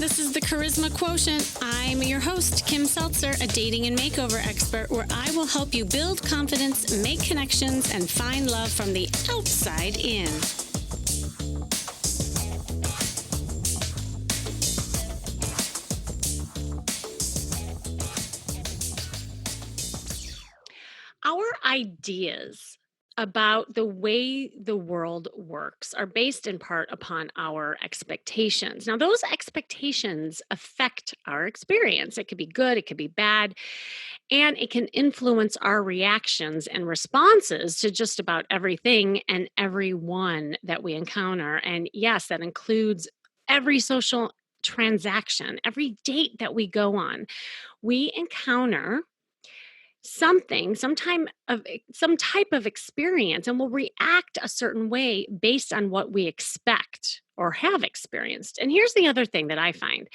This is the Charisma Quotient. I'm your host, Kim Seltzer, a dating and makeover expert, where I will help you build confidence, make connections, and find love from the outside in. Our ideas about the way the world works are based in part upon our expectations. Now, those expectations affect our experience. It could be good, it could be bad, and it can influence our reactions and responses to just about everything and everyone that we encounter. And yes, that includes every social transaction, every date that we go on. We encounter something, some type of experience, and will react a certain way based on what we expect or have experienced. And here's the other thing that I find.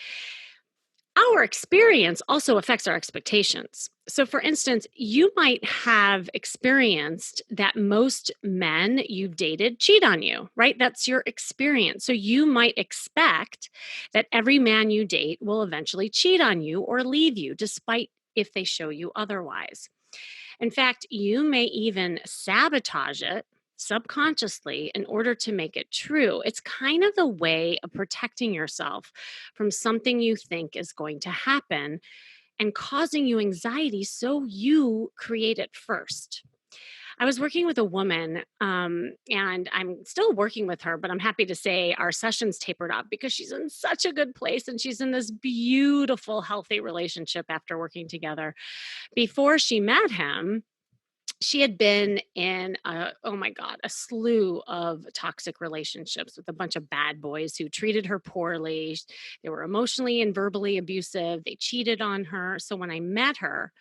Our experience also affects our expectations. So, for instance, you might have experienced that most men you've dated cheat on you, right? That's your experience. So, you might expect that every man you date will eventually cheat on you or leave you, despite if they show you otherwise. In fact, you may even sabotage it subconsciously in order to make it true. It's kind of the way of protecting yourself from something you think is going to happen and causing you anxiety, so you create it first. I was working with a woman, and I'm still working with her, but I'm happy to say our sessions tapered off because she's in such a good place and she's in this beautiful, healthy relationship after working together. Before she met him, she had been in oh my God, a slew of toxic relationships with a bunch of bad boys who treated her poorly. They were emotionally and verbally abusive. They cheated on her. So when I met her,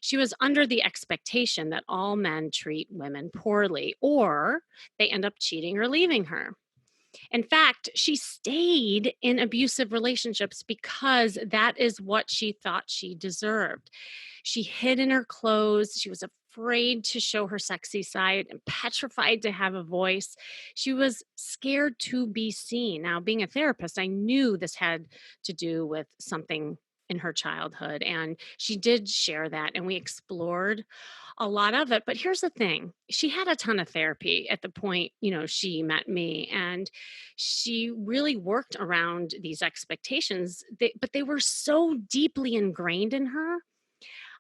she was under the expectation that all men treat women poorly or they end up cheating or leaving her. In fact, she stayed in abusive relationships because that is what she thought she deserved. She hid in her clothes. She was afraid to show her sexy side and petrified to have a voice. She was scared to be seen. Now, being a therapist, I knew this had to do with something in her childhood. And she did share that, and we explored a lot of it. But here's the thing, she had a ton of therapy at the point, she met me. And she really worked around these expectations, but they were so deeply ingrained in her.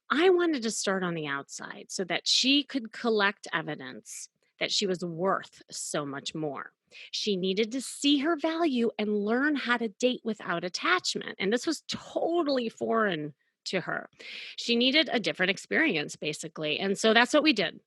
I wanted to start on the outside so that she could collect evidence that she was worth so much more. She needed to see her value and learn how to date without attachment. And this was totally foreign to her. She needed a different experience, basically. And so that's what we did.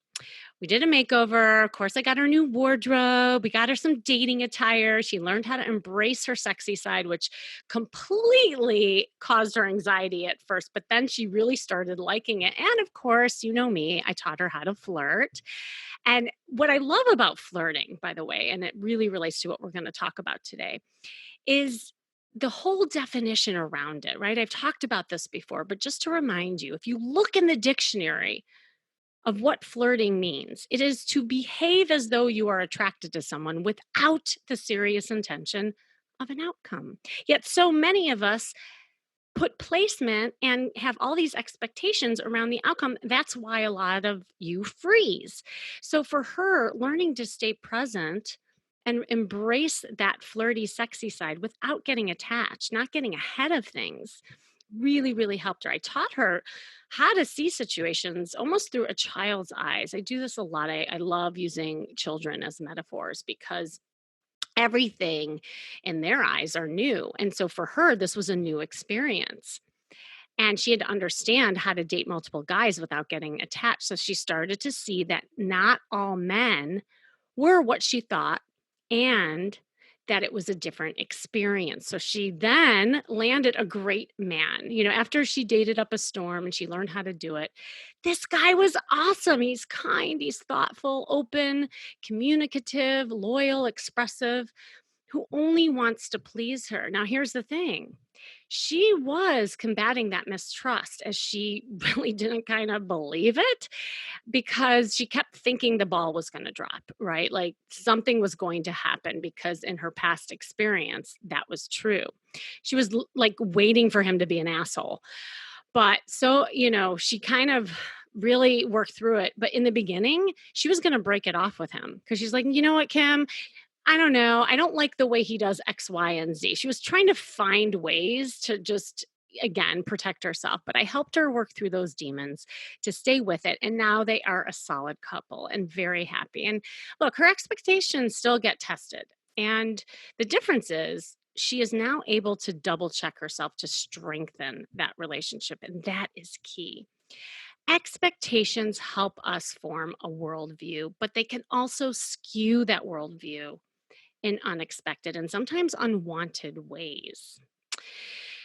We did a makeover. Of course, I got her new wardrobe. We got her some dating attire. She learned how to embrace her sexy side, which completely caused her anxiety at first, but then she really started liking it. And of course, you know me, I taught her how to flirt. And what I love about flirting, by the way, and it really relates to what we're going to talk about today, is the whole definition around it, right? I've talked about this before, but just to remind you, if you look in the dictionary of what flirting means, it is to behave as though you are attracted to someone without the serious intention of an outcome. Yet so many of us put placement and have all these expectations around the outcome. That's why a lot of you freeze. So for her, learning to stay present and embrace that flirty, sexy side without getting attached, not getting ahead of things, really, really helped her. I taught her how to see situations almost through a child's eyes. I do this a lot. I love using children as metaphors because everything in their eyes are new. And so for her, this was a new experience. And she had to understand how to date multiple guys without getting attached. So she started to see that not all men were what she thought and that it was a different experience. So she then landed a great man. After she dated up a storm and she learned how to do it, this guy was awesome. He's kind, he's thoughtful, open, communicative, loyal, expressive, who only wants to please her. Now, here's the thing. She was combating that mistrust as she really didn't kind of believe it because she kept thinking the ball was going to drop, right? Like something was going to happen because in her past experience, that was true. She was like waiting for him to be an asshole. But so, she kind of really worked through it. But in the beginning, she was going to break it off with him because she's like, you know what, Kim? I don't know. I don't like the way he does X, Y, and Z. She was trying to find ways to just, again, protect herself. But I helped her work through those demons to stay with it. And now they are a solid couple and very happy. And look, her expectations still get tested. And the difference is she is now able to double check herself to strengthen that relationship. And that is key. Expectations help us form a worldview, but they can also skew that worldview in unexpected and sometimes unwanted ways.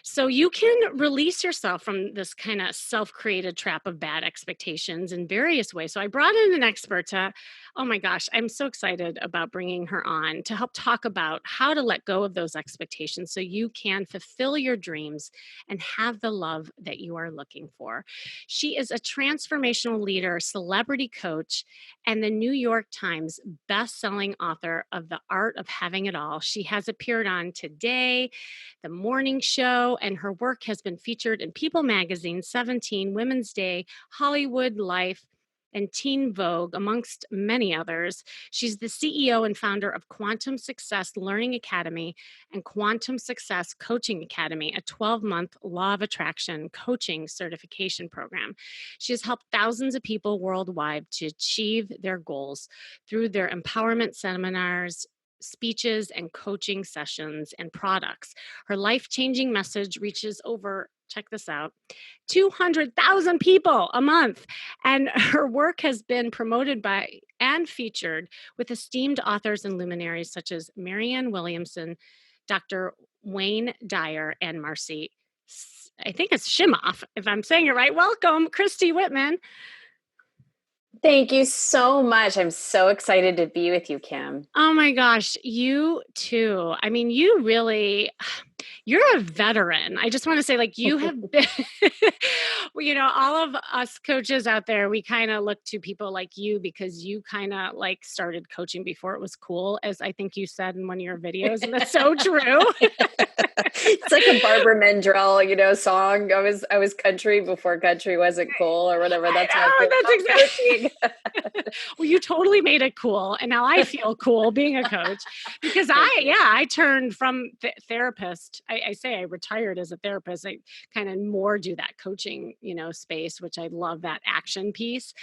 So you can release yourself from this kind of self-created trap of bad expectations in various ways. So I brought in an expert to, oh my gosh, I'm so excited about bringing her on to help talk about how to let go of those expectations so you can fulfill your dreams and have the love that you are looking for. She is a transformational leader, celebrity coach, and the New York Times best-selling author of The Art of Having It All. She has appeared on Today, The Morning Show, and her work has been featured in People Magazine, 17, Women's Day, Hollywood Life, and Teen Vogue, amongst many others. She's the CEO and founder of Quantum Success Learning Academy and Quantum Success Coaching Academy, a 12-month law of attraction coaching certification program. She has helped thousands of people worldwide to achieve their goals through their empowerment seminars, speeches, and coaching sessions and products. Her life-changing message reaches over, check this out, 200,000 people a month. And her work has been promoted by and featured with esteemed authors and luminaries such as Marianne Williamson, Dr. Wayne Dyer, and Marcy, I think it's Shimoff, if I'm saying it right. Welcome, Christy Whitman. Thank you so much. I'm so excited to be with you, Kim. Oh my gosh, you too. I mean, you're a veteran. I just want to say, like, you have been, well, all of us coaches out there, we kind of look to people like you because you kind of like started coaching before it was cool, as I think you said in one of your videos. And that's so true. It's like a Barbara Mandrell, song. I was country before country wasn't cool or whatever. That's how I I feel know, about that's coaching. well, you totally made it cool. And now I feel cool being a coach because Thank you. I turned from therapist. I say I retired as a therapist. I kind of more do that coaching, space, which I love that action piece.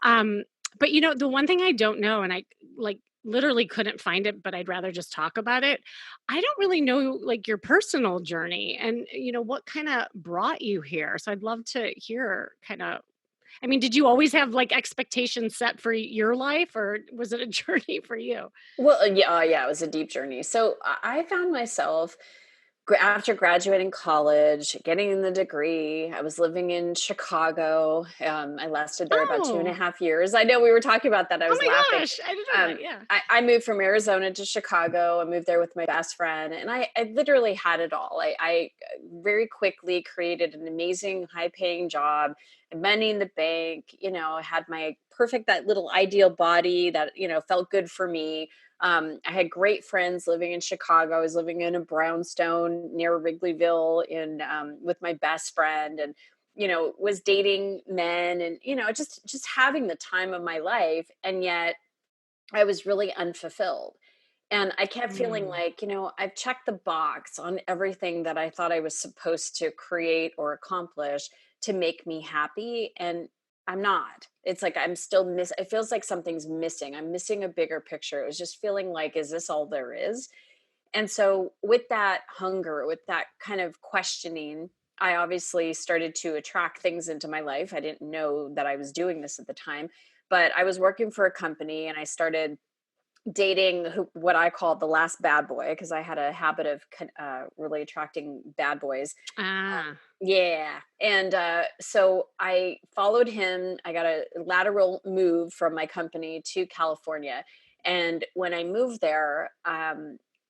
Um, but the one thing I don't know, and I like literally couldn't find it, but I'd rather just talk about it. I don't really know like your personal journey and what kind of brought you here. So I'd love to hear kind of, I mean, did you always have like expectations set for your life or was it a journey for you? Well, yeah, it was a deep journey. So I found myself after graduating college, getting the degree. I was living in Chicago. I lasted there about two and a Oh, half years. I know we were talking about that. I oh was my laughing. gosh. I didn't know Um, that. Yeah. I moved from Arizona to Chicago. I moved there with my best friend, and I literally had it all. I very quickly created an amazing, high-paying job, money in the bank. I had my perfect, that little ideal body that felt good for me. I had great friends living in Chicago. I was living in a brownstone near Wrigleyville with my best friend, and was dating men, and just having the time of my life. And yet I was really unfulfilled. And I kept feeling Mm, like, I've checked the box on everything that I thought I was supposed to create or accomplish to make me happy. And I'm not. It's like I'm still it feels like something's missing. I'm missing a bigger picture. It was just feeling like, is this all there is? And so with that hunger, with that kind of questioning, I obviously started to attract things into my life. I didn't know that I was doing this at the time, but I was working for a company and I started dating what I called the last bad boy, because I had a habit of really attracting bad boys. ah, Yeah. And so I followed him. I got a lateral move from my company to California. And when I moved there,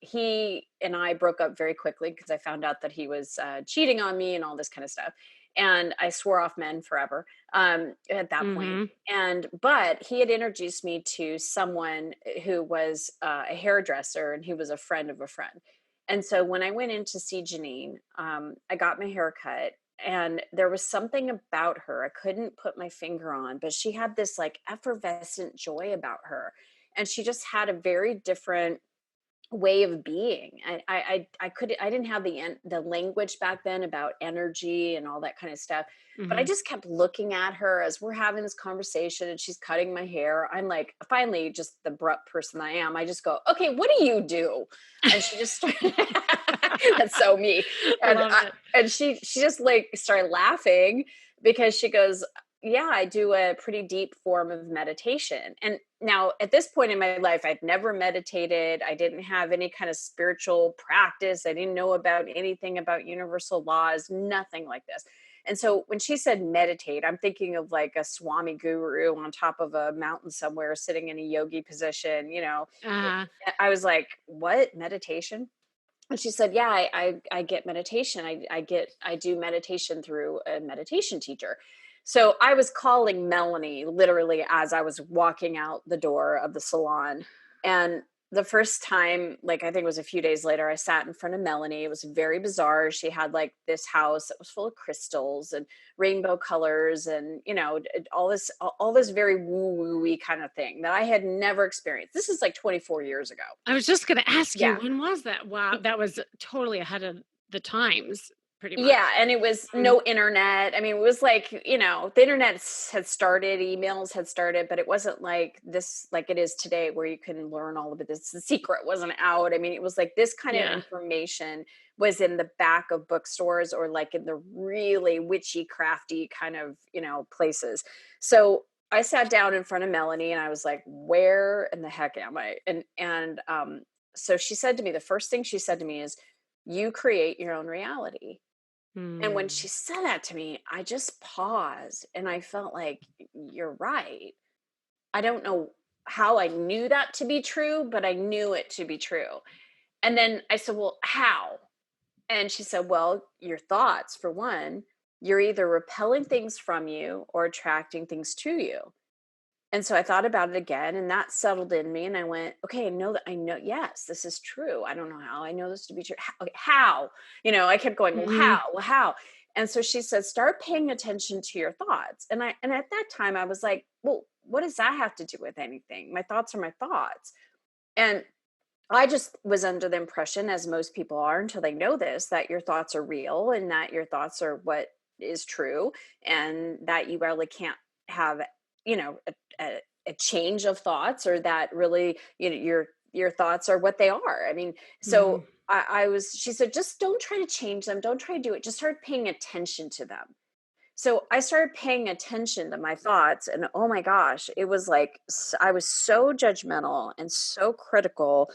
he and I broke up very quickly because I found out that he was cheating on me and all this kind of stuff. And I swore off men forever at that point. Mhm. But he had introduced me to someone who was a hairdresser, and he was a friend of a friend. And so when I went in to see Janine, I got my hair cut, and there was something about her I couldn't put my finger on, but she had this like effervescent joy about her. And she just had a very different way of being. I didn't have the language back then about energy and all that kind of stuff. But I Mhm. just kept looking at her as we're having this conversation and she's cutting my hair. I'm like, finally, just the abrupt person I am, I just go, okay, what do you do? And she just started, that's so me. And Love it. she just like started laughing because she goes, yeah, I do a pretty deep form of meditation. And now at this point in my life, I'd never meditated. I didn't have any kind of spiritual practice. I didn't know about anything about universal laws, nothing like this. And so when she said meditate, I'm thinking of like a Swami guru on top of a mountain somewhere sitting in a yogi position, you know. Uh-huh. I was like, what meditation? And she said, yeah, I get meditation. I do meditation through a meditation teacher. So I was calling Melanie literally as I was walking out the door of the salon. And the first time, like I think it was a few days later, I sat in front of Melanie. It was very bizarre. She had like this house that was full of crystals and rainbow colors and, you know, all this very woo-woo-y kind of thing that I had never experienced. This is like 24 years ago. I was just gonna ask you, Yeah. when was that? Wow, that was totally ahead of the times, pretty Yeah, much. and it was Mhm. no internet. I mean, it was like, you know, the internet had started, emails had started, but it wasn't like this, like it is today, where you can learn all of it. This, the secret wasn't out. I mean, it was like this kind of Yeah. information was in the back of bookstores or like in the really witchy, crafty kind of, you know, places. So I sat down in front of Melanie and I was like, where in the heck am I? So she said to me, the first thing she said to me is, you create your own reality. And when she Mm. said that to me, I just paused and I felt like, you're right. I don't know how I knew that to be true, but I knew it to be true. And then I said, well, how? And she said, well, your thoughts, for one, you're either repelling things from you or attracting things to you. And so I thought about it again and that settled in me. And I went, okay, I know, yes, this is true. I don't know how I know this to be true. How? Okay, how? You know, I kept going, well, Mhm. how? Well, how? And so she said, start paying attention to your thoughts. And at that time I was like, well, what does that have to do with anything? My thoughts are my thoughts. And I just was under the impression, as most people are until they know this, that your thoughts are real and that your thoughts are what is true, and that you really can't have, you know, a change of thoughts, or that really, you know, your thoughts are what they are. I mean, so Mhm. she said, just don't try to change them. Don't try to do it. Just start paying attention to them. So I started paying attention to my thoughts, and oh my gosh, it was like I was so judgmental and so critical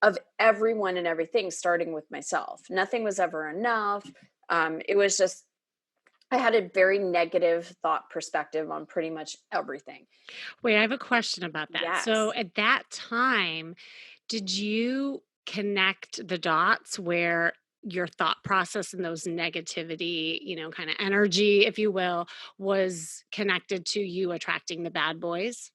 of everyone and everything, starting with myself. Nothing was ever enough. It was just, I had a very negative thought perspective on pretty much everything. Wait, I have a question about that. So Yes, at that time, did you connect the dots where your thought process and those negativity, kind of energy, if you will, was connected to you attracting the bad boys?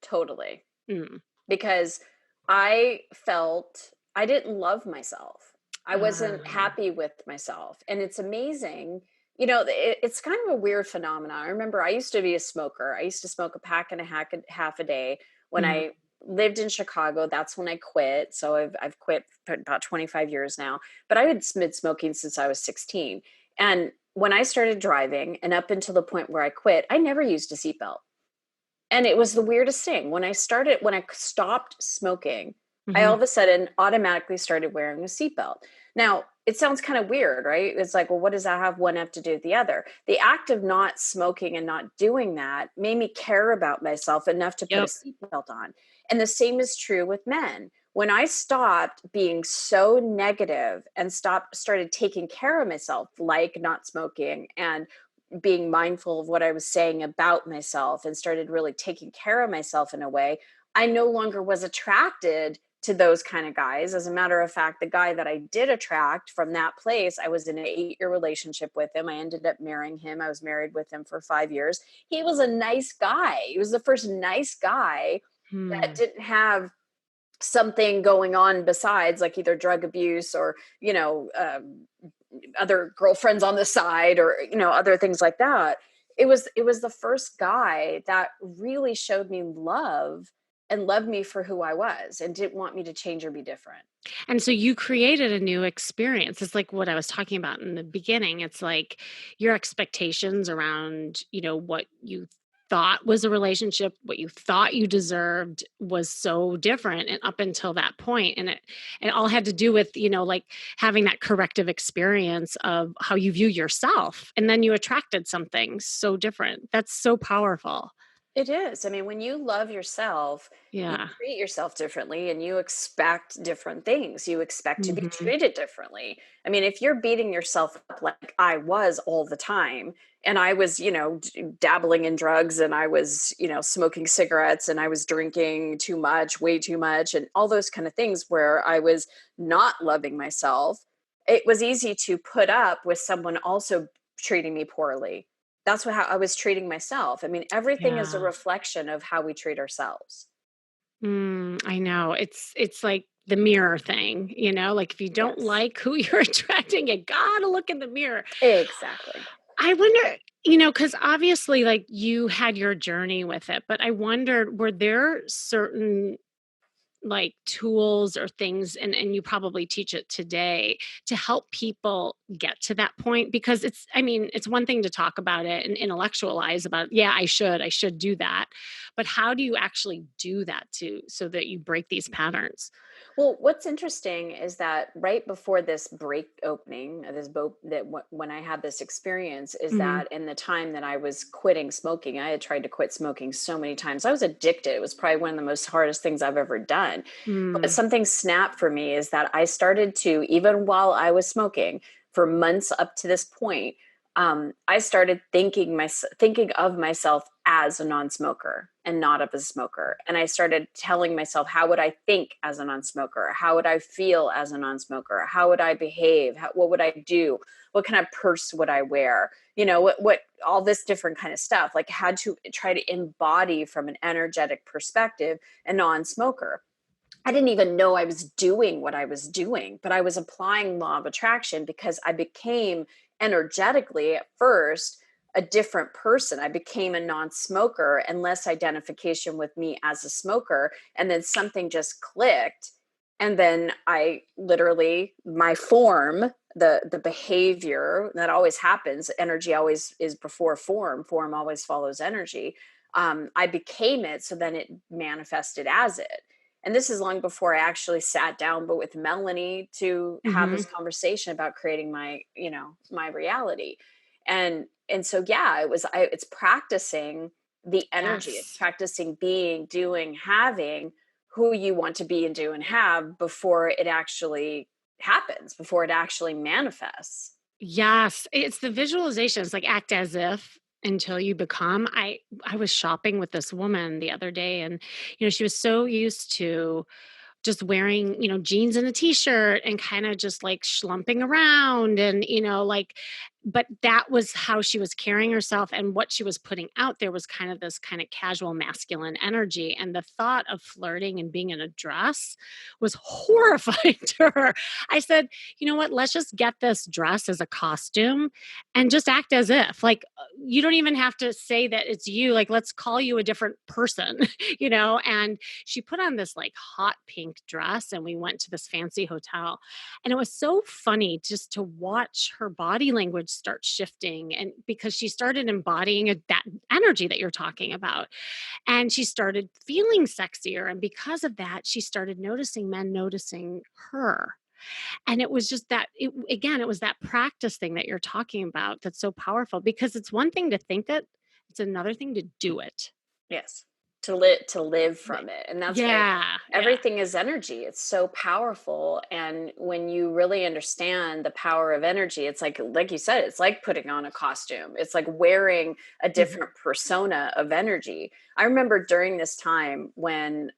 totally. Mm. Because I felt I didn't love myself. I wasn't Uh, happy with myself. And it's amazing. You know, it's kind of a weird phenomenon. I remember I used to be a smoker. I used to smoke a pack and half a day when mhm. I lived in Chicago. That's when I quit. So I've quit for about 25 years now. But I had been smoking since I was 16. And when I started driving and up until the point where I quit, I never used a seatbelt. And it was the weirdest thing. When I stopped smoking, I all Mhm. of a sudden automatically started wearing a seatbelt. Now, it sounds kind of weird, right? It's like, well, what does that have one have to do with the other? The act of not smoking and not doing that made me care about myself enough to put a Yep. seatbelt on. And the same is true with men. When I stopped being so negative and started taking care of myself, like not smoking and being mindful of what I was saying about myself and started really taking care of myself in a way, I no longer was attracted to those kind of guys. As a matter of fact, the guy that I did attract from that place, I was in an 8-year relationship with him. I ended up marrying him. I was married with him for 5 years. He was a nice guy. He was the first nice guy that Hmm. didn't have something going on besides, like, either drug abuse or, other girlfriends on the side, or, other things like that. It was the first guy that really showed me love and loved me for who I was and didn't want me to change or be different. And so you created a new experience. It's like what I was talking about in the beginning. It's like your expectations around, what you thought was a relationship, what you thought you deserved was so different and up until that point. And it all had to do with, like having that corrective experience of how you view yourself. And then you attracted something so different. That's so powerful. It is. I mean, when you love yourself, you Yeah. treat yourself differently and you expect different things. You expect to be Mhm. treated differently. I mean, if you're beating yourself up like I was all the time, and I was, dabbling in drugs, and I was, smoking cigarettes, and I was drinking too much, way too much, and all those kind of things where I was not loving myself, it was easy to put up with someone also treating me poorly. That's how I was treating myself. I mean, everything is a Yeah. reflection of how we treat ourselves. I know. It's like the mirror thing, like if you don't Yes, like who you're attracting, you gotta look in the mirror. exactly. I wonder, because obviously like you had your journey with it, but I wondered, were there certain like tools or things, and you probably teach it today, to help people get to that point? Because it's one thing to talk about it and intellectualize about, yeah, I should do that, but how do you actually do that so that you break these patterns? Well, what's interesting is that right before this break opening, this boat that when I had this experience, is Mhm. that in the time that I was quitting smoking, I had tried to quit smoking so many times. I was addicted. It was probably one of the most hardest things I've ever done. But Mm. something snapped for me is that I started to, even while I was smoking for months up to this point, I started thinking of myself as a non-smoker and not as a smoker. And I started telling myself, how would I think as a non-smoker? How would I feel as a non-smoker? How would I behave? What would I do? What kind of purse would I wear? What all this different kind of stuff. Like, had to try to embody from an energetic perspective a non-smoker. I didn't even know I was doing what I was doing, but I was applying law of attraction because I became energetically at first a different person. I became a non-smoker and less identification with me as a smoker. And then something just clicked. And then I literally, my form, the behavior that always happens, energy always is before form always follows energy. I became it. So then it manifested as it. And this is long before I actually sat down but with Melanie to have Mhm. this conversation about creating my reality. And so yeah, it's practicing the energy. It's Yes. practicing being, doing, having who you want to be and do and have before it actually happens, before it actually manifests. Yes, it's the visualizations, like act as if until you become. I was shopping with this woman the other day, and she was so used to just wearing, jeans and a t-shirt and kind of just like schlumping around and, like, but that was how she was carrying herself, and what she was putting out there was kind of this kind of casual masculine energy, and the thought of flirting and being in a dress was horrifying to her. I said, "You know what? Let's just get this dress as a costume and just act as if, like, you don't even have to say that it's you, like, let's call you a different person." And she put on this like hot pink dress, and we went to this fancy hotel, and it was so funny just to watch her body language start shifting, and because she started embodying that energy that you're talking about, and she started feeling sexier, and because of that she started noticing men noticing her. And it was just that, again, it was that practice thing that you're talking about that's so powerful, because it's one thing to think it, it's another thing to do it. Yes. to live Th from it, and that's why Yeah, yeah. everything is energy. It's so powerful, and when you really understand the power of energy, it's like you said, it's like putting on a costume. It's like wearing a Mhm. different persona of energy. I remember during this time when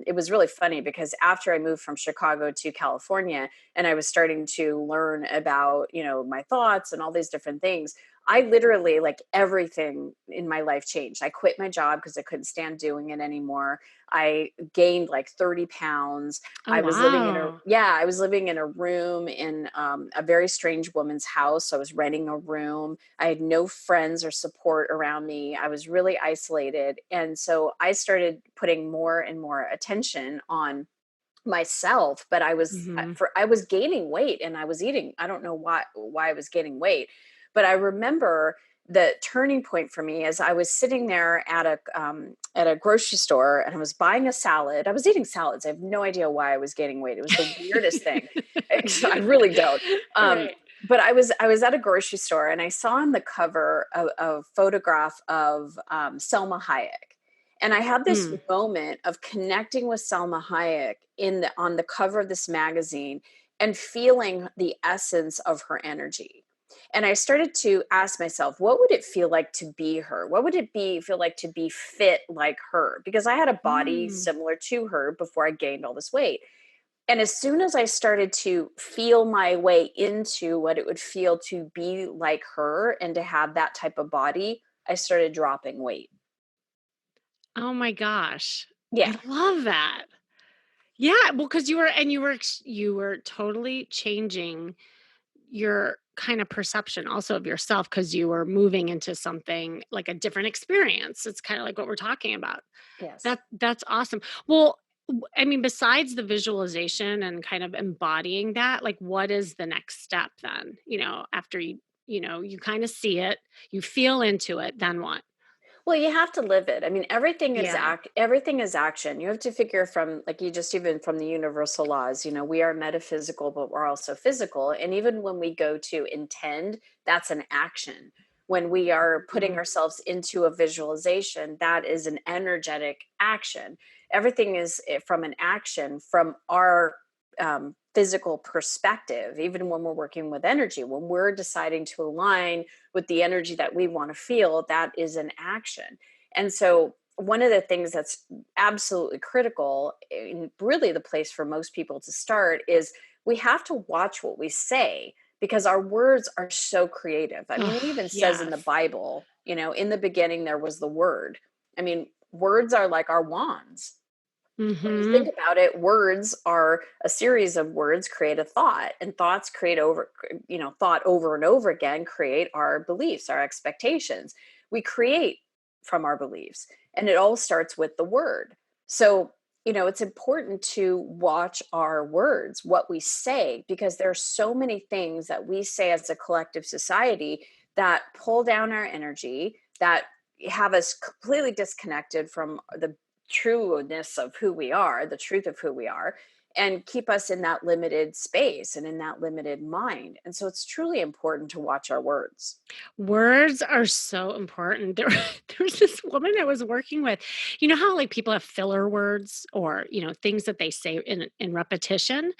it was really funny because after I moved from Chicago to California and I was starting to learn about, my thoughts and all these different things, I literally, like, everything in my life changed. I quit my job because I couldn't stand doing it anymore. I gained like 30 pounds. Oh, wow. I was living in a room in a very strange woman's house. I was renting a room. I had no friends or support around me. I was really isolated. And so I started putting more and more attention on myself, but Mhm. I was gaining weight and I was eating. I don't know why I was gaining weight, but I remember the turning point for me as I was sitting there at a grocery store and I was buying a salad. I was eating salads. I have no idea why I was gaining weight. It was the weirdest thing. I really don't. Um, Right. but I was at a grocery store and I saw on the cover a photograph of Selma Hayek, and I had this Mm. moment of connecting with Salma Hayek on the cover of this magazine and feeling the essence of her energy. And I started to ask myself, what would it feel like to be her? What would it be feel like to be fit like her? Because I had a body Mm. similar to her before I gained all this weight. And as soon as I started to feel my way into what it would feel to be like her and to have that type of body, I started dropping weight. Oh my gosh. Yeah. I love that. Yeah, well, because you were totally changing your kind of perception also of yourself because you were moving into something like a different experience. It's kinda like what we're talking about. Yes. That's awesome. Well, I mean, besides the visualization and kind of embodying that, like, what is the next step then? After you kinda see it, you feel into it, then what? Well, you have to live it. I mean, Yeah. everything is action. You have to figure from, like, you just even from the universal laws, we are metaphysical, but we're also physical. And even when we go to intend, that's an action. When we are putting Mhm. ourselves into a visualization, that is an energetic action. Everything is from an action from our physical perspective, even when we're working with energy, when we're deciding to align with the energy that we want to feel, that is an action. And so, one of the things that's absolutely critical, and really the place for most people to start, is we have to watch what we say because our words are so creative. I mean, Oh, it even says in the yes. Bible, in the beginning there was the word. I mean, words are like our wands. When you think Mhm. about it, words are a series of words create a thought, and thoughts thought over and over again create our beliefs, our expectations. We create from our beliefs, and it all starts with the word. So, it's important to watch our words, what we say, because there are so many things that we say as a collective society that pull down our energy, that have us completely disconnected from the trueness of who we are, the truth of who we are, and keep us in that limited space and in that limited mind. And so it's truly important to watch our words. Words are so important. There was this woman I was working with. You know how, like, people have filler words or, things that they say in repetition?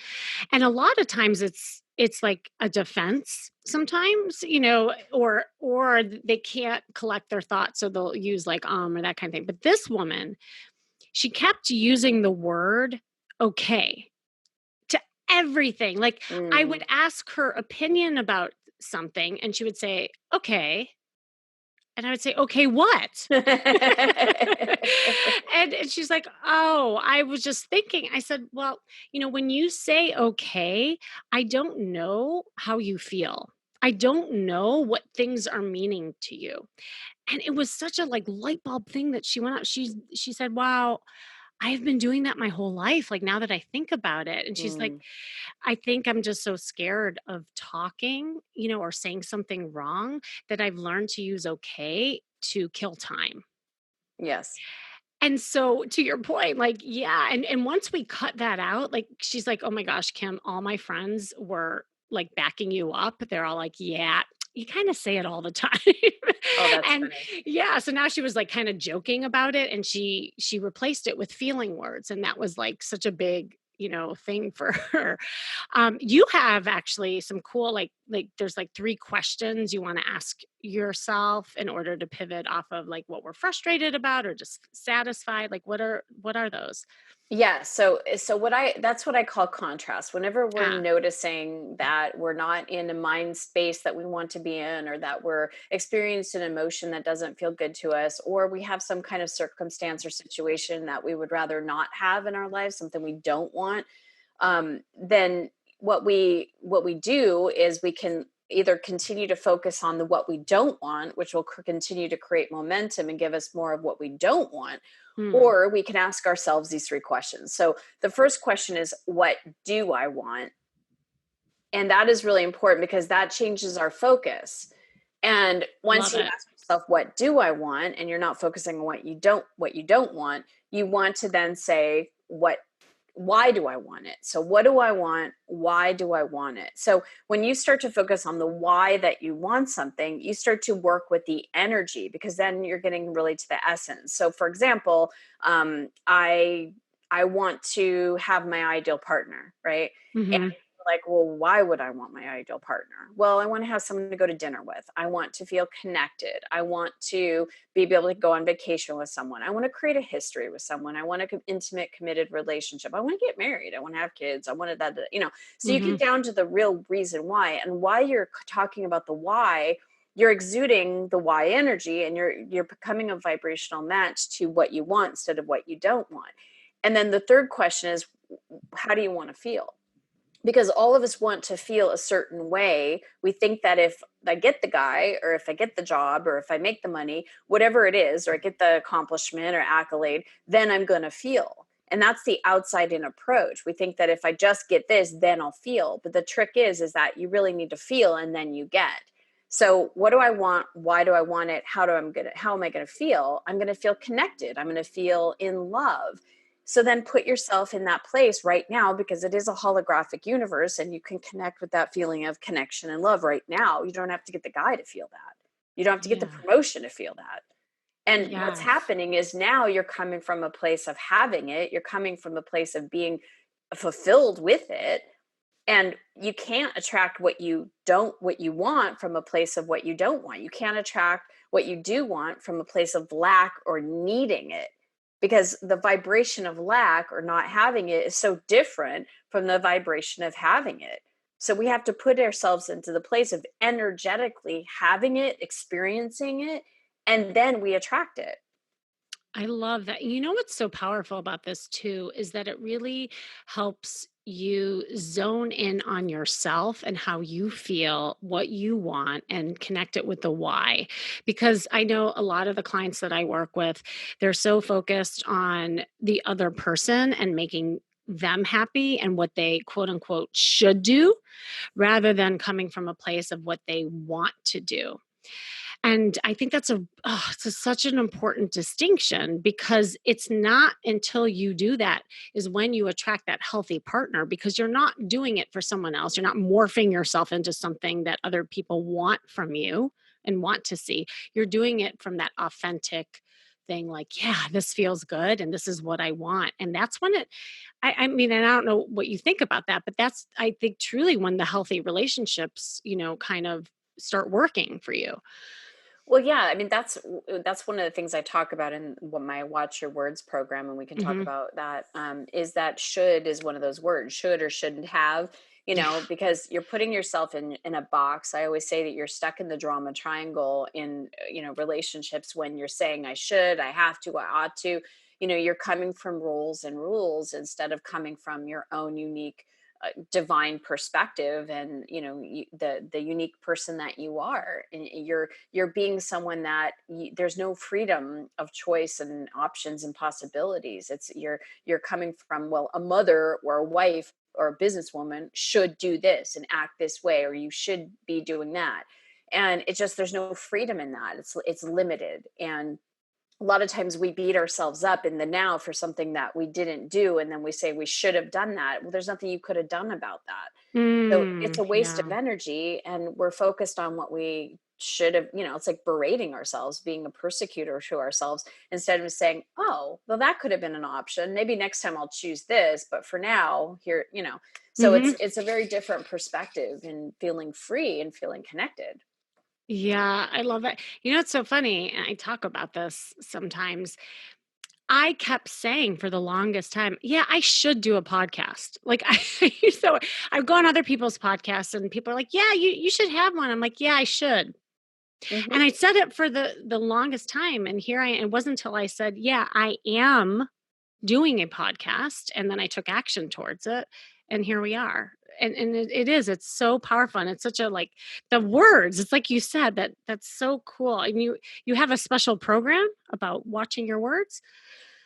And a lot of times it's like a defense sometimes, or they can't collect their thoughts, so they'll use like or that kind of thing. But this woman, she kept using the word okay to everything. Like, I would Mm. ask her opinion about something and she would say, "Okay." And I would say, "Okay, what?" And she's like, "Oh, I was just thinking." I said, "Well, when you say okay, I don't know how you feel. I don't know what things are meaning to you." And it was such a, like, light bulb thing that she went out. She said, "Wow, I've been doing that my whole life, like, now that I think about it." And she's like, Mm. "I think I'm just so scared of talking, or saying something wrong that I've learned to use okay to kill time." Yes. And so, to your point, like, yeah, and once we cut that out, like, she's like, "Oh my gosh, Kim, all my friends were, like, backing you up." They're all like, "Yeah, you kind of say it all the time. Oh, that's And funny. yeah, so now she was like kind of joking about it, and she replaced it with feeling words, and that was like such a big, thing for her. You have actually some cool, like there's like 3 questions you want to ask yourself in order to pivot off of like what we're frustrated about or just satisfied. Like what are those? Yeah, so what I that's what I call contrast. Whenever we're Ah. noticing that we're not in a mind space that we want to be in, or that we're experiencing an emotion that doesn't feel good to us, or we have some kind of circumstance or situation that we would rather not have in our lives, something we don't want, then what we do is we can either continue to focus on the what we don't want, which will continue to create momentum and give us more of what we don't want, Hmm. or we can ask ourselves these 3 questions. So the first question is, what do I want? And that is really important because that changes our focus. And once Love you it. ask yourself, what do I want? And you're not focusing on what you don't want, you want to then say, why do I want it? So, what do I want? Why do I want it? So, when you start to focus on the why that you want something, you start to work with the energy, because then you're getting really to the essence. So, for example, I want to have my ideal partner, right? And Mhm. like, well, why would I want my ideal partner? Well, I want to have someone to go to dinner with. I want to feel connected. I want to be able to go on vacation with someone. I want to create a history with someone. I want an intimate, committed relationship. I want to get married. I want to have kids. I wanted that. So you get Mhm. down to the real reason why, and why you're talking about the why. You're exuding the why energy, and you're becoming a vibrational match to what you want instead of what you don't want. And then the third question is, how do you want to feel? Because all of us want to feel a certain way. We think that if I get the guy, or if I get the job, or if I make the money, whatever it is, or I get the accomplishment or accolade, then I'm going to feel. And that's the outside in approach. We think that if I just get this, then I'll feel. But the trick is that you really need to feel, and then you get. So what do I want? Why do I want it? How am I going to feel? I'm going to feel connected. I'm going to feel in love. So then put yourself in that place right now, because it is a holographic universe, and you can connect with that feeling of connection and love right now. You don't have to get the guy to feel that. You don't have to get the Yeah. promotion to feel that. And what's Yes. happening is now you're coming from a place of having it. You're coming from a place of being fulfilled with it. And you can't attract what you want from a place of what you don't want. You can't attract what you do want from a place of lack or needing it, because the vibration of lack or not having it is so different from the vibration of having it. So we have to put ourselves into the place of energetically having it, experiencing it, and then we attract it. I love that. You know what's so powerful about this too is that it really helps you zone in on yourself and how you feel, what you want, and connect it with the why. Because I know a lot of the clients that I work with, they're so focused on the other person and making them happy and what they quote unquote should do rather than coming from a place of what they want to do. And I think such an important distinction, because it's not until you do that is when you attract that healthy partner, because you're not doing it for someone else. You're not morphing yourself into something that other people want from you and want to see. You're doing it from that authentic thing, like, yeah, this feels good and this is what I want. And that's when I mean, and I don't know what you think about that, but that's, I think, truly when the healthy relationships, kind of start working for you. Well, yeah, I mean that's one of the things I talk about in my Watch Your Words program, and we can talk Mhm. about that. Is that should is one of those words, should or shouldn't have, Yeah. because you're putting yourself in a box. I always say that you're stuck in the drama triangle in relationships, when you're saying I should, I have to, I ought to. You're coming from roles and rules instead of coming from your own unique divine perspective, and the unique person that you are. And you're being someone that there's no freedom of choice and options and possibilities. It's you're coming from, well, a mother or a wife or a businesswoman should do this and act this way, or you should be doing that. And it's just, there's no freedom in that. It's limited. And a lot of times we beat ourselves up in the now for something that we didn't do. And then we say we should have done that. Well, there's nothing you could have done about that. So it's a waste of Yeah. energy, and we're focused on what we should have, it's like berating ourselves, being a persecutor to ourselves, instead of saying, oh, well, that could have been an option. Maybe next time I'll choose this, but for now, here. So it's Mhm. it's a very different perspective in feeling free and feeling connected. Yeah, I love that. You know, it's so funny, and I talk about this sometimes. I kept saying for the longest time, "Yeah, I should do a podcast." Like, so I've gone on other people's podcasts and people are like, "Yeah, you should have one." I'm like, "Yeah, I should." Hmm. And I said it for the longest time, and here it wasn't until I said, "Yeah, I am doing a podcast," and then I took action towards it, and here we are. And it's so powerful, and it's such a, like, the words, it's like you said, that's so cool. And you have a special program about watching your words?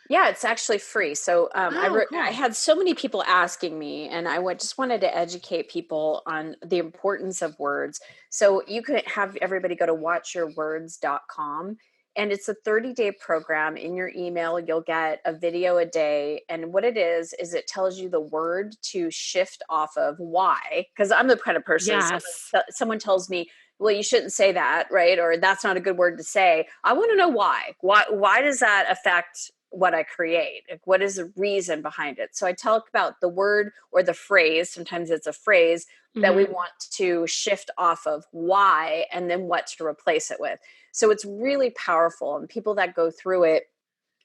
Yeah, it's actually free. So Oh, I cool. had so many people asking me, and just wanted to educate people on the importance of words. So you could have everybody go to watchyourwords.com, and it's a 30-day program. In your email, you'll get a video a day. And what it is it tells you the word to shift off of. Why? Because I'm the kind of person, Yes. someone tells me, well, you shouldn't say that, right? Or that's not a good word to say. I want to know why. Why does that affect what I create? Like, what is the reason behind it? So I talk about the word or the phrase. Sometimes it's a phrase that we Mhm. want to shift off of, why, and then what to replace it with. So it's really powerful. And people that go through it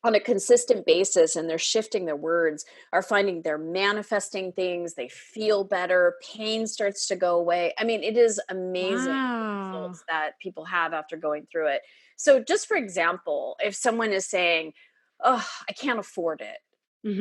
on a consistent basis and they're shifting their words are finding they're manifesting things, they feel better, pain starts to go away. I mean, it is amazing the Wow. results that people have after going through it. So just for example, if someone is saying, oh, I can't afford it,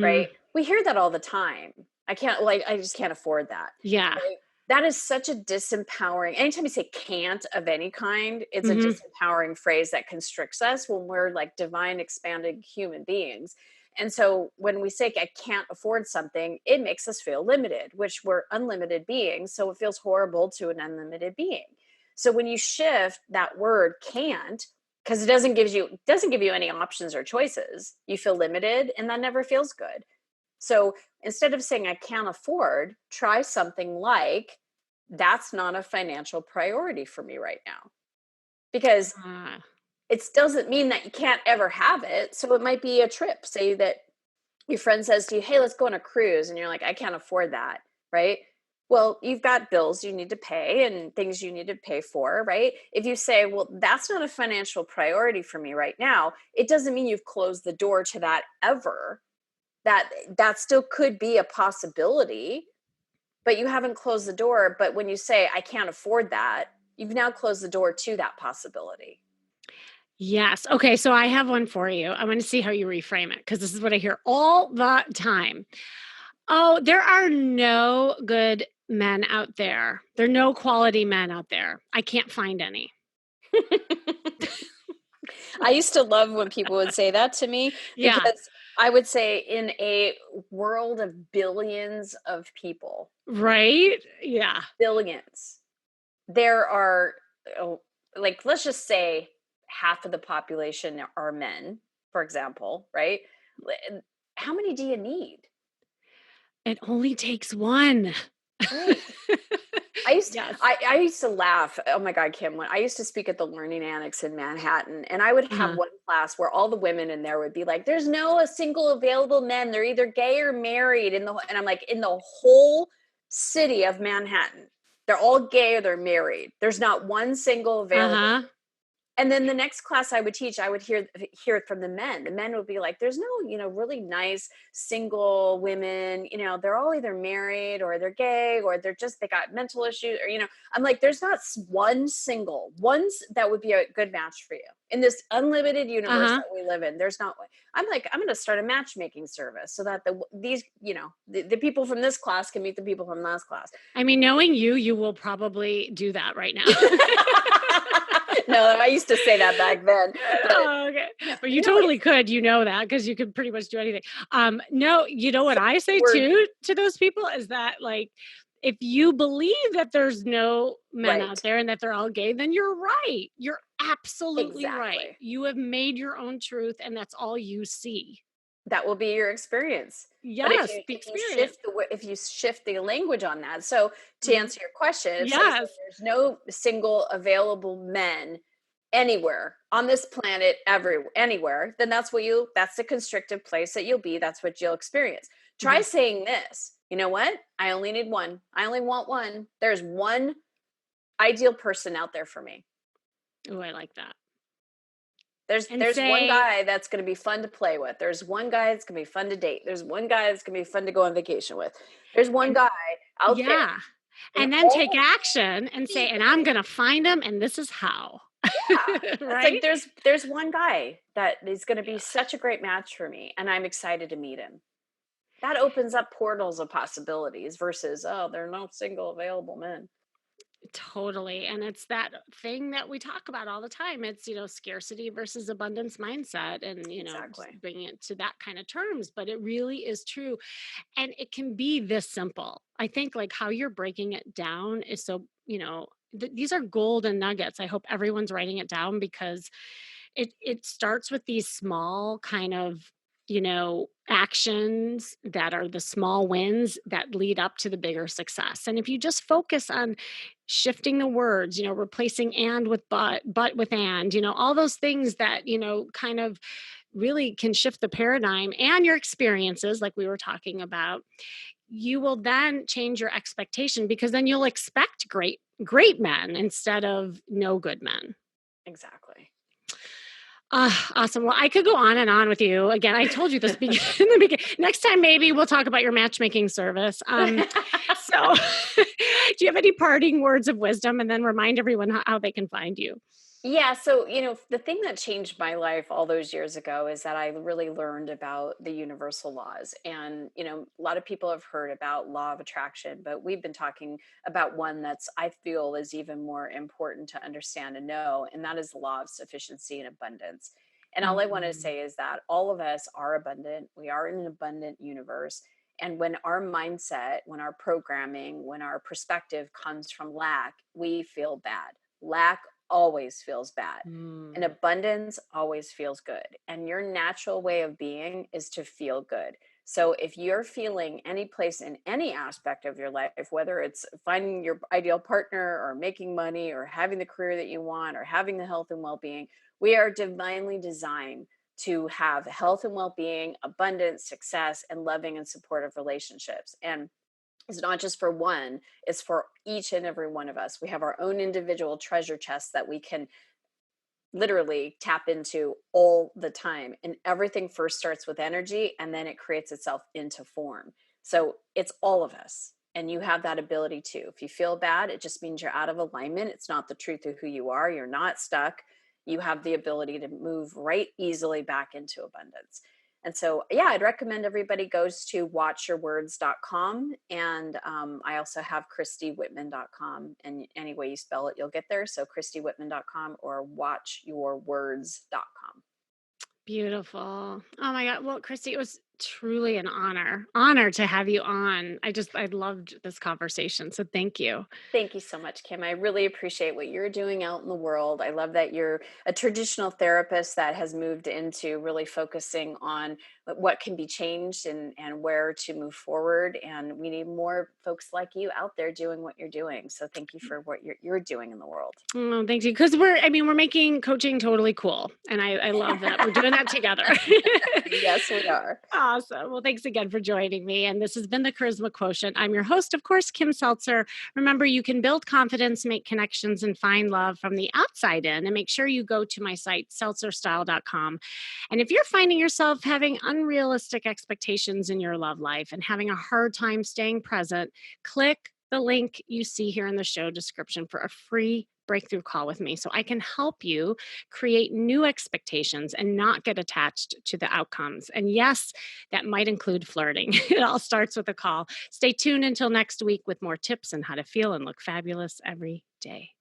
right? Mhm. We hear that all the time. I just can't afford that, Yeah. right? That is such a disempowering. Anytime you say can't of any kind, it's a Mhm. disempowering phrase that constricts us when we're like divine, expanded human beings. And so when we say I can't afford something, it makes us feel limited, which we're unlimited beings. So it feels horrible to an unlimited being. So when you shift that word can't, because it doesn't give you any options or choices, you feel limited, and that never feels good. So instead of saying I can't afford, try something like, that's not a financial priority for me right now. Because Ah. it doesn't mean that you can't ever have it. So it might be a trip. Say that your friend says to you, hey, let's go on a cruise. And you're like, I can't afford that. Right. Well, you've got bills you need to pay and things you need to pay for. Right. If you say, well, that's not a financial priority for me right now, it doesn't mean you've closed the door to that ever. That still could be a possibility, but you haven't closed the door. But when you say I can't afford that, you've now closed the door to that possibility. Yes. Okay, so I have one for you. I want to see how you reframe it because this is what I hear all the time. Oh, there are no good men out there. There are no quality men out there. I can't find any. I used to love when people would say that to me, Yeah. because I would say, in a world of billions of people, Right? Yeah. billions, there are, oh, like, let's just say half of the population are men, for example, right? How many do you need? It only takes one. Right. I used Yes. I used to laugh. Oh my God, Kim, when I used to speak at the Learning Annex in Manhattan, and I would have Uh-huh. one class where all the women in there would be like, "There's no a single available men. They're either gay or married." And I'm like, in the whole city of Manhattan, they're all gay or they're married. There's not one single available. Uh-huh. And then the next class I would teach, I would hear it from the men. The men would be like, "There's no, really nice single women. They're all either married or they're gay or they got mental issues, or." I'm like, "There's not one single ones that would be a good match for you in this unlimited universe Uh-huh. that we live in. There's not one." I'm like, I'm going to start a matchmaking service so that the people from this class can meet the people from last class. I mean, knowing you, you will probably do that right now. No, I used to say that back then, but Oh, okay. But you it's totally could, you know that because you could pretty much do anything. No, you know what I say word. too to those people is that, like, if you believe that there's no men out Right. there and that they're all gay, then you're right. You're absolutely right. Exactly. You have made your own truth and that's all you see. That will be your experience. But Yes, the if you experience. shift if you shift the language on that, so to Mhm. answer your question, if say Yes. there's no single available men anywhere on this planet, anywhere, then that's the constrictive place that you'll be. That's what you'll experience. Try Mhm. saying this. You know what? I only need one. I only want one. There's one ideal person out there for me. Oh, I like that. And There's one say, guy that's gonna be fun to play with. There's one guy that's gonna be fun to date. There's one guy that's gonna be fun to go on vacation with. There's one and guy out there yeah. in And then all take action and say, and I'm people. going to find him and this is how. Yeah. It's like Right? there's one guy that is gonna be Yeah. such a great match for me, and I'm excited to meet him. That opens up portals of possibilities versus, "Oh, there are no single available men." Totally. And it's that thing that we talk about all the time. It's, scarcity versus abundance mindset and, just Exactly. bringing it to that kind of terms. But it really is true. And it can be this simple. I think like how you're breaking it down is so, these are golden nuggets. I hope everyone's writing it down because it starts with these small kind of actions that are the small wins that lead up to the bigger success. And if you just focus on shifting the words, replacing and with but with and, all those things that kind of really can shift the paradigm and your experiences like we were talking about, you will then change your expectation because then you'll expect great men instead of no good men. Exactly. Awesome. Well, I could go on and on with you. Again, I told you this in the beginning. Next time, maybe we'll talk about your matchmaking service. So, do you have any parting words of wisdom, and then remind everyone how they can find you? Yeah, so, the thing that changed my life all those years ago is that I really learned about the universal laws. And, a lot of people have heard about law of attraction, but we've been talking about one that's I feel is even more important to understand and know, and that is the law of sufficiency and abundance. And all I want to Mhm. say is that all of us are abundant. We are in an abundant universe. And when our mindset, when our programming, when our perspective comes from lack, we feel bad. Lack always feels bad. And Mm. abundance always feels good. And your natural way of being is to feel good. So if you're feeling any place in any aspect of your life, whether it's finding your ideal partner or making money or having the career that you want or having the health and well being, we are divinely designed to have health and well being, abundance, success, and loving and supportive relationships. And it's not just for one, it's for each and every one of us. We have our own individual treasure chests that we can literally tap into all the time. And everything first starts with energy and then it creates itself into form. So it's all of us. And you have that ability too. If you feel bad, it just means you're out of alignment. It's not the truth of who you are. You're not stuck. You have the ability to move right easily back into abundance. And so, yeah, I'd recommend everybody goes to watchyourwords.com. And I also have ChristyWhitman.com. And any way you spell it, you'll get there. So ChristyWhitman.com or watchyourwords.com. Beautiful. Oh my God. Well, Christy, it was truly an honor to have you on. I loved this conversation. So thank you. Thank you so much, Kim. I really appreciate what you're doing out in the world. I love that you're a traditional therapist that has moved into really focusing on what can be changed and where to move forward. And we need more folks like you out there doing what you're doing. So thank you for what you're doing in the world. Oh, thank you. Because we're making coaching totally cool. And I love that we're doing that together. Yes, we are. Awesome. Well, thanks again for joining me. And this has been the Charisma Quotient. I'm your host, of course, Kim Seltzer. Remember, you can build confidence, make connections, and find love from the outside in. And make sure you go to my site, seltzerstyle.com. And if you're finding yourself having unrealistic expectations in your love life and having a hard time staying present, click the link you see here in the show description for a free breakthrough call with me so I can help you create new expectations and not get attached to the outcomes. And yes, that might include flirting. It all starts with a call. Stay tuned until next week with more tips on how to feel and look fabulous every day.